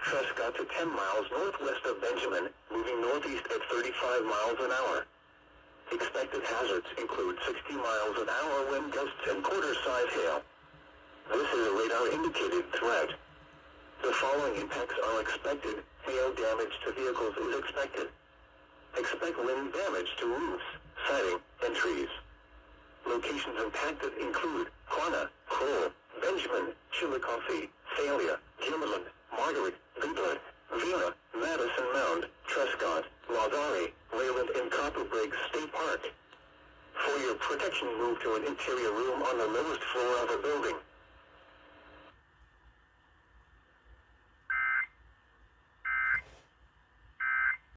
Trescott to 10 miles northwest of Benjamin, moving northeast at 35 miles an hour. Expected hazards include 60 miles an hour wind gusts and quarter-size hail. This is a radar-indicated threat. The following impacts are expected. Hail damage to vehicles is expected. Expect wind damage to roofs, siding, and trees. Locations impacted include Quanah, Crowell, Benjamin, Chillicothe, Thalia, Gimmerland, Margaret, Goodland, Vina, Madison Mound, Trescott, Lazare, Wayland, and Copper Break State Park. For your protection, move to an interior room on the lowest floor of a building.